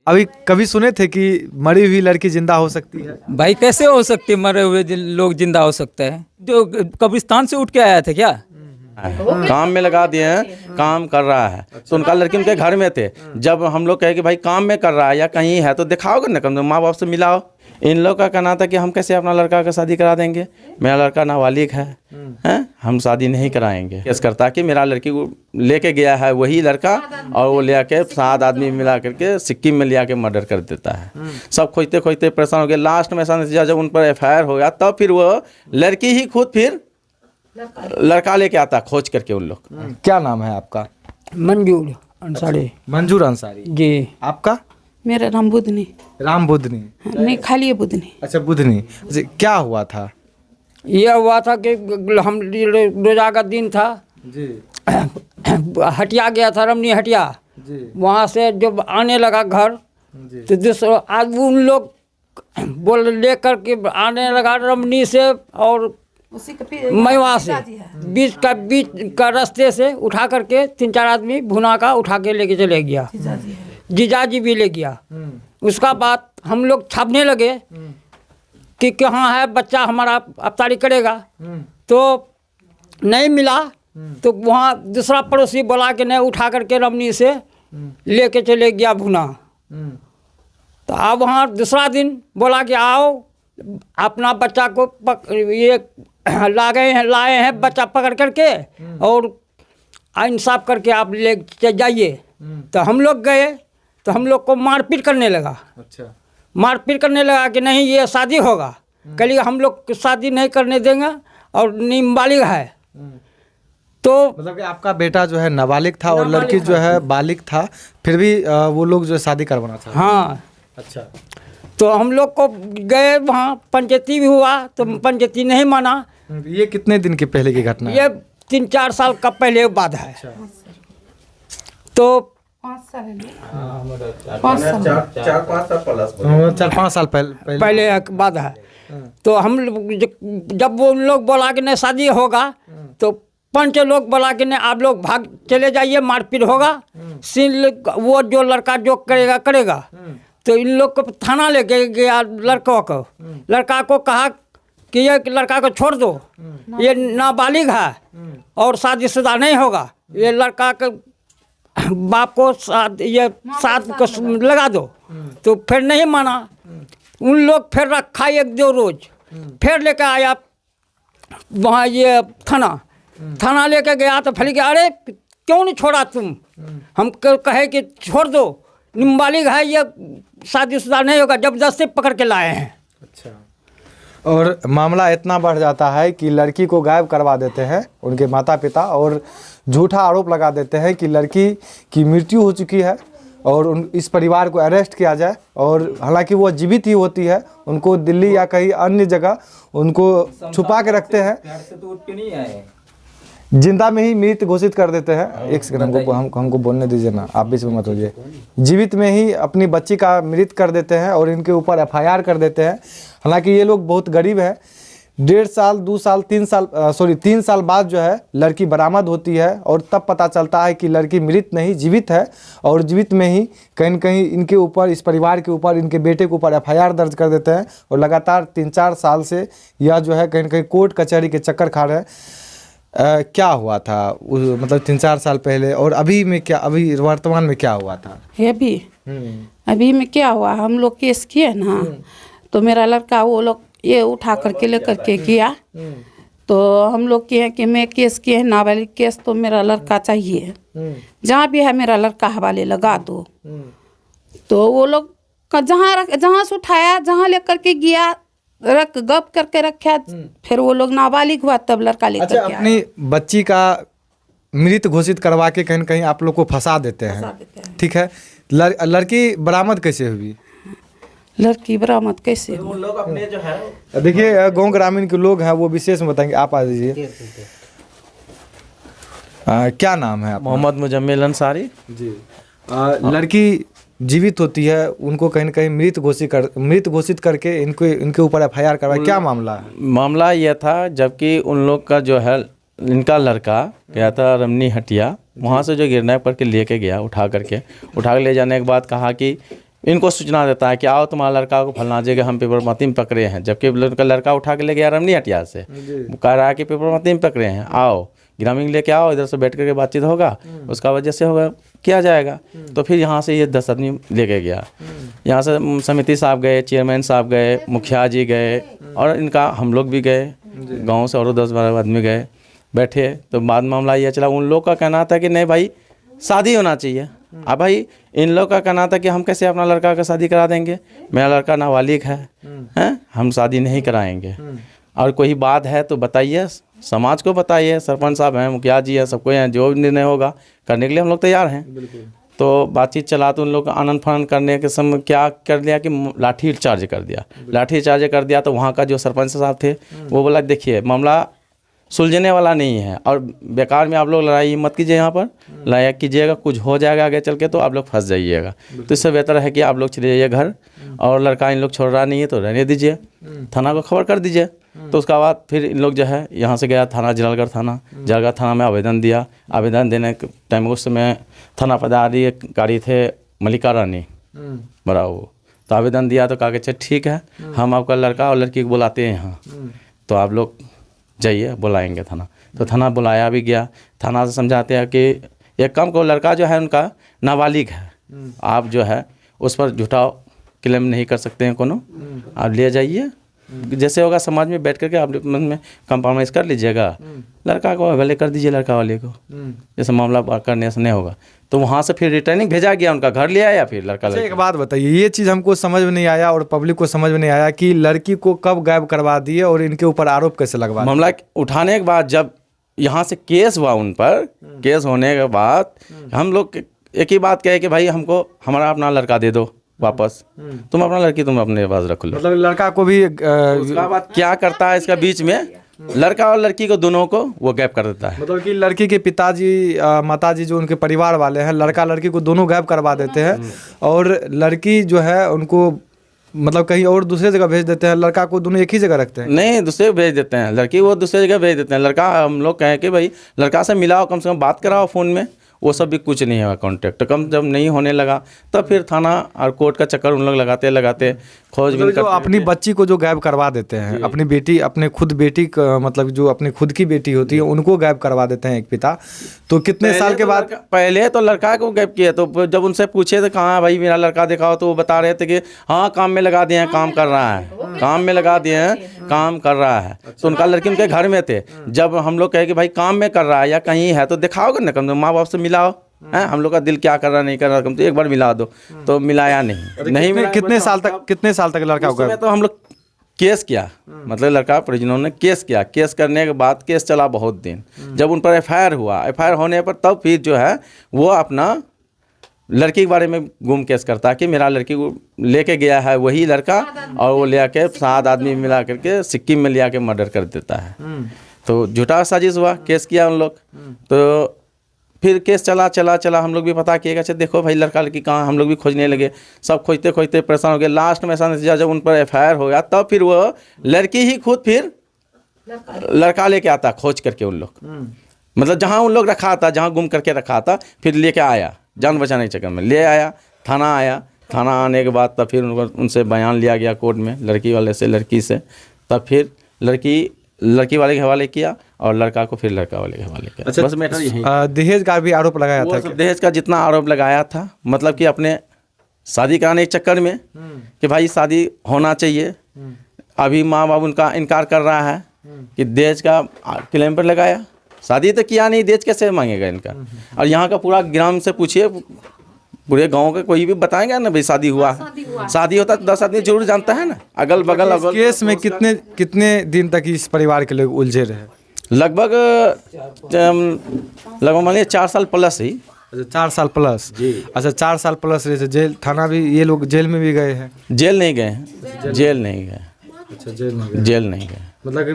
अभी कभी सुने थे कि मरी हुई लड़की जिंदा हो सकती है? भाई कैसे हो सकती है, मरे हुए लोग जिंदा हो सकते हैं? जो कब्रिस्तान से उठ के आया था क्या? काम में लगा दिए हैं, काम कर रहा है। तो उनका लड़की उनके घर में थे। जब हम लोग कहे कि भाई काम में कर रहा है या कहीं है तो दिखाओगे ना, कम माँ बाप से मिलाओ। इन लोग का कहना था कि हम कैसे अपना लड़का का शादी करा देंगे, मेरा लड़का नाबालिग है, हैं, हम शादी नहीं कराएंगे। केस करता कि मेरा लड़की को लेके गया है वही लड़का, और वो ले आके 7 आदमी मिला करके सिक्किम में ले आके मर्डर कर देता है। सब खोजते खोजते परेशान हो गए। लास्ट में जब उन पर FIR हो गया तब फिर वो लड़की ही खुद फिर लड़का लेके आता खोज करके उन लोग। क्या नाम है आपका? मंजूर अंसारी। मंजूर अंसारी जी। आपका? मेरा नाम बुधनी। राम बुधनी? नहीं, खाली है बुधनी। अच्छा, बुधनी। अच्छा, क्या हुआ था? यह हुआ था कि हम रोजा का दिन था जी हटिया गया था, रमनी हटिया। जी वहाँ से जब आने लगा घर जी तो दूसरा आज उन लोग बोल लेकर के आने लगा रमनी से और उसी के मैवा से बीच का रास्ते से उठा करके 3-4 आदमी भुना का उठा के लेके चले गया। जीजाजी भी ले गया। उसका बाद हम लोग छापने लगे कि कहाँ है बच्चा हमारा, अफ्तारी करेगा। तो नहीं मिला तो वहाँ दूसरा पड़ोसी बोला कि नहीं, उठा करके रमनी से लेके चले गया भुना। तो अब वहाँ दूसरा दिन बोला कि आओ अपना बच्चा को ये लाए हैं बच्चा पकड़ करके और इंसाफ करके आप ले जाइए। तो हम लोग गए तो हम लोग को मारपीट करने लगा। अच्छा, मारपीट करने लगा कि नहीं ये शादी होगा, कल हम लोग शादी नहीं करने देंगे और नाबालिग है। तो मतलब कि आपका बेटा जो है नाबालिग था और लड़की जो है बालिग था, फिर भी वो लोग जो है शादी करवाना चाहते। हाँ, अच्छा, तो हम लोग को गए वहाँ, पंचायती भी हुआ तो पंचायती नहीं माना। ये कितने दिन के पहले की घटना है? ये 3-4 साल का पहले बाद है। तो 5 साल है। 4-5 साल पहले बाद है। तो हम जब वो उन लोग बोला कि नहीं शादी होगा तो पंच लोग बोला कि नहीं आप लोग भाग चले जाइए, मारपीट होगा, सीन वो जो लड़का जो करेगा करेगा। तो इन लोग को थाना लेके गया लड़कों को, लड़का को कहा कि ये लड़का को छोड़ दो, ये नाबालिग है और शादीशुदा नहीं होगा, ये लड़का के बाप को ये साथ को लगा दो। तो फिर नहीं माना। उन लोग फिर रखा 1-2 रोज, फिर लेकर आया वहाँ ये थाना लेके गया तो फिर गया, अरे क्यों नहीं छोड़ा तुम, हम कहे कि छोड़ दो, नाबालिग है, ये शादीशुदा नहीं होगा, जबरदस्ती पकड़ के लाए हैं। अच्छा, और मामला इतना बढ़ जाता है कि लड़की को गायब करवा देते हैं उनके माता पिता और झूठा आरोप लगा देते हैं कि लड़की की मृत्यु हो चुकी है और इस परिवार को अरेस्ट किया जाए। और हालांकि वो जीवित ही होती है, उनको दिल्ली या कहीं अन्य जगह उनको छुपा के रखते हैं, जिंदा में ही मृत घोषित कर देते हैं। एक सेकंड हमको बोलने दीजिए ना, आप बीच में मत होइए। जीवित में ही अपनी बच्ची का मृत कर देते हैं और इनके ऊपर FIR कर देते हैं। हालांकि ये लोग बहुत गरीब हैं। 1.5 साल 2 साल 3 साल बाद जो है लड़की बरामद होती है और तब पता चलता है कि लड़की मृत नहीं जीवित है। और जीवित में ही कहीं न कहीं इनके ऊपर, इस परिवार के ऊपर, इनके बेटे के ऊपर FIR दर्ज कर देते हैं और लगातार 3-4 साल से यह जो है कहीं न कहीं कोर्ट कचहरी के चक्कर खा रहे हैं। क्या हुआ था मतलब 3-4 साल पहले और अभी में क्या, अभी वर्तमान में क्या हुआ था? अभी में क्या हुआ, हम लोग केस किए ना तो मेरा लड़का वो लोग ये उठा करके लेकर के किया। तो हम लोग किए कि मैं केस किए नाबालिग केस, तो मेरा लड़का चाहिए, जहाँ भी है मेरा लड़का हवाले लगा दो। तो वो लोग जहाँ से उठाया, जहाँ लेकर के गया, रख गप करके रखा, फिर वो लोग नाबालिग हुआ तब लड़का लेकर के आया। अपनी बच्ची का मृत घोषित करवा के कहीं न कहीं आप लोग को फंसा देते हैं, ठीक है। लड़की बरामद कैसे हुई? लड़की बरामद कैसे हुई? लोग अपने जो है देखिए, गांव ग्रामीण के लोग हैं वो विशेष में बताएंगे। आप आ जाइए। क्या नाम है आपका? मोहम्मद मुजम्मिल अंसारी जी। लड़की जीवित होती है, उनको कहीं न कहीं मृत घोषित करके इनके ऊपर FIR करवाया, क्या मामला है? मामला यह था जबकि उन लोग का जो है इनका लड़का गया था रमनी हटिया, वहाँ से जो गिरना करके लेके गया, उठा के ले जाने के बाद कहा कि इनको सूचना देता है कि आओ तुम्हारा लड़का को फलना जगह हम पेपरमती में पकड़े हैं, जबकि लड़का उठा के ले गया रमनी हटिया से, वो कह रहा है कि पेपरमती में पकड़े हैं, आओ ग्रामीण लेके आओ, इधर से बैठ करके बातचीत होगा, उसका वजह से होगा किया जाएगा। तो फिर यहाँ से ये 10 आदमी लेके गया, यहाँ से समिति साहब गए, चेयरमैन साहब गए, मुखिया जी गए, और इनका हम लोग भी गए, गाँव से और 10-12 आदमी गए, बैठे। तो बाद मामला ये चला, उन लोग का कहना था कि नहीं भाई शादी होना चाहिए। अब भाई इन लोग का कहना था कि हम कैसे अपना लड़का का शादी करा देंगे, मेरा लड़का नाबालिग है, हैं, हम शादी नहीं कराएंगे। और कोई बात है तो बताइए, समाज को बताइए, सरपंच साहब हैं, मुखिया जी हैं, सबको हैं, जो निर्णय होगा करने के लिए हम लोग तैयार हैं। तो बातचीत चला तो उन लोग का आनंद फानंद करने के समय क्या कर दिया कि लाठी चार्ज कर दिया। तो वहाँ का जो सरपंच साहब थे वो बोला देखिए मामला सुलझने वाला नहीं है, और बेकार में आप लोग लड़ाई मत कीजिए, यहाँ पर लड़ाई कीजिएगा, कुछ हो जाएगा आगे चल के तो आप लोग फंस जाइएगा। तो इससे बेहतर है कि आप लोग चले जाइए घर, और लड़का इन लोग छोड़ रहा नहीं है तो रहने दीजिए, थाना को खबर कर दीजिए। तो उसका बाद फिर इन लोग जो है यहाँ से गया थाना, जलालगढ़ थाना में आवेदन दिया। आवेदन देने के टाइम उस समय थाना पदाधिकारी थे मल्लिका रानी बड़ा वो, तो आवेदन दिया तो कहा कि अच्छा ठीक है, हम आपका लड़का और लड़की को बुलाते हैं यहाँ, तो आप लोग जाइए, बुलाएंगे थाना। तो थाना बुलाया भी गया, थाना से समझाते हैं कि एक काम को लड़का जो है उनका नाबालिग है, आप जो है उस पर झूठा क्लेम नहीं कर सकते हैं कोनो, आप ले जाइए, जैसे होगा समाज में बैठ करके आप मन में कंप्रोमाइज़ कर लीजिएगा, लड़का को भले कर दीजिए, लड़का वाले को जैसे मामला करने से नहीं होगा। तो वहाँ से फिर रिटर्निंग भेजा गया, उनका घर ले आया फिर लड़का। एक बात बताइए, ये चीज़ हमको समझ में नहीं आया और पब्लिक को समझ में नहीं आया कि लड़की को कब गायब करवा दिए और इनके ऊपर आरोप कैसे लगवा। मामला उठाने के बाद जब यहाँ से केस हुआ उन पर, केस होने के बाद हम लोग एक ही बात कहे कि भाई हमको हमारा अपना लड़का दे दो वापस, तुम अपना लड़की तुम अपने पास रख लो। मतलब लड़का को भी उसका बाद क्या करता है इसका बीच में, लड़का और लड़की को दोनों को वो गायब कर देता है। मतलब कि लड़की के पिताजी माताजी जो उनके परिवार वाले हैं, लड़का लड़की को दोनों गायब करवा देते हैं, और लड़की जो है उनको मतलब कहीं और दूसरे जगह भेज देते हैं, लड़का को दोनों एक ही जगह रखते हैं। नहीं, दूसरे भेज देते हैं, लड़की वो दूसरे जगह भेज देते हैं। लड़का हम लोग कहें कि भाई लड़का से मिलाओ, कम से कम बात कराओ फ़ोन में, वो सब भी कुछ नहीं है कॉन्टेक्ट। कम जब नहीं होने लगा तब फिर थाना और कोर्ट का चक्कर उन लोग लगाते खोजबीन जो अपनी बच्ची को जो गायब करवा देते हैं, अपनी बेटी, अपने खुद बेटी मतलब जो अपनी खुद की बेटी होती है उनको गायब करवा देते हैं एक पिता। तो कितने साल के बाद? पहले तो लड़का को गायब किया, तो जब उनसे पूछे तो कहाँ भाई मेरा लड़का दिखाओ, तो वो बता रहे थे कि हाँ काम में लगा दिए हैं, काम कर रहा है, काम में लगा दिए हैं, काम कर रहा है। तो उनका लड़की उनके घर में थे। जब हम लोग कहे कि भाई काम में कर रहा है या कहीं है तो दिखाओगे ना, कम तो माँ बाप से मिलाओ, हैं, हम लोग का दिल क्या कर रहा नहीं कर रहा, कम तो एक बार मिला दो। तो मिलाया नहीं। कितने साल तक लड़का होगा? तो हम लोग केस किया, मतलब लड़का परिजनों ने केस किया। केस करने के बाद केस चला बहुत दिन। जब उन पर एफआईआर हुआ, एफआईआर होने पर तब फिर जो है वो अपना लड़की के बारे में गुम केस करता है कि मेरा लड़की को लेके गया है वही लड़का, और वो ले आके 7 आदमी मिला करके सिक्किम में ले आके मर्डर कर देता है। तो झूठा साजिश हुआ, केस किया उन लोग। तो फिर केस चला हम लोग भी पता किएगा, अच्छा देखो भाई लड़का लड़की कहाँ, हम लोग भी खोजने लगे, सब खोजते परेशान हो गए। लास्ट में ऐसा नतीजा जब उन पर एफआईआर हो गया तब फिर वो लड़की ही खुद फिर लड़का लेके आता खोज करके उन लोग, मतलब जहाँ उन लोग रखा था, जहाँ गुम करके रखा था, फिर लेके आया, जान बचाने के चक्कर में ले आया, थाना आया। थाना आने के बाद तब फिर उनसे बयान लिया गया कोर्ट में, लड़की वाले से, लड़की से। तब फिर लड़की वाले के हवाले किया और लड़का को फिर लड़का वाले के हवाले किया। अच्छा, बस मैटर यही। दहेज का भी आरोप लगाया था? दहेज का जितना आरोप लगाया था, मतलब कि अपने शादी कराने के चक्कर में कि भाई शादी होना चाहिए। अभी माँ बाप उनका इनकार कर रहा है कि दहेज का क्लेम पर लगाया, शादी तो किया नहीं, दहेज कैसे मांगेगा इनका। और यहाँ का पूरा ग्राम से पूछिए, पूरे गांव के कोई भी बताएंगे ना भाई शादी हुआ है, शादी होता तो 10 आदमी जरूर जानता है ना, अगल बगल। केस में कितने दिन तक इस परिवार के लोग उलझे रहे? लगभग मानिए 4 साल प्लस ही। अच्छा, 4 साल प्लस जी। अच्छा, 4 साल प्लस रहे। जेल, थाना भी, ये लोग जेल में भी गए हैं? जेल नहीं गए हैं, जेल नहीं गए। अच्छा, जेल नहीं गए। मतलब कि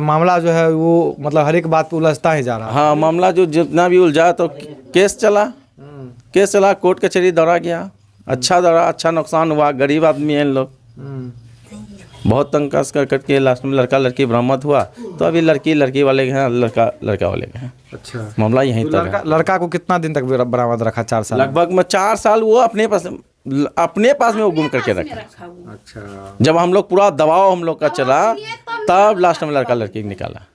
मामला जो है वो मतलब हर एक बात पे उलझता ही जा रहा है। हाँ, मामला जो जितना भी उलझा तो केस चला, कोर्ट कचहरी दौड़ा गया, अच्छा दौड़ा, अच्छा नुकसान हुआ। गरीब आदमी हैं लोग, बहुत तंग कस करके लास्ट में लड़का लड़की बरामद हुआ। तो अभी लड़की वाले के हैं, लड़का वाले के हैं। अच्छा, मामला यहीं तक है। लड़का को कितना दिन तक बरामद रखा? 4 साल। लगभग में 4 साल वो अपने पास अपने पास में वो गुम करके रखे। अच्छा। जब हम लोग पूरा दबाव हम लोग का चला तब लास्ट में लड़का लड़की को निकाला।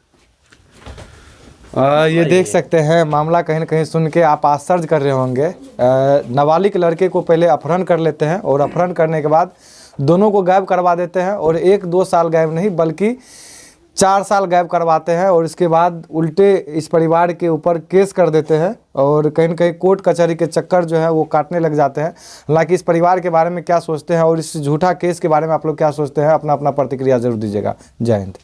ये देख सकते हैं मामला कहीं ना कहीं सुन के आप आश्चर्य कर रहे होंगे। नाबालिग लड़के को पहले अपहरण कर लेते हैं और अपहरण करने के बाद दोनों को गायब करवा देते हैं और 1-2 साल गायब नहीं बल्कि 4 साल गायब करवाते हैं और इसके बाद उल्टे इस परिवार के ऊपर केस कर देते हैं और कहीं ना कहीं कोर्ट कचहरी के चक्कर जो है वो काटने लग जाते हैं। हालांकि इस परिवार के बारे में क्या सोचते हैं और इस झूठा केस के बारे में आप लोग क्या सोचते हैं, अपना अपना प्रतिक्रिया जरूर दीजिएगा। जय हिंद।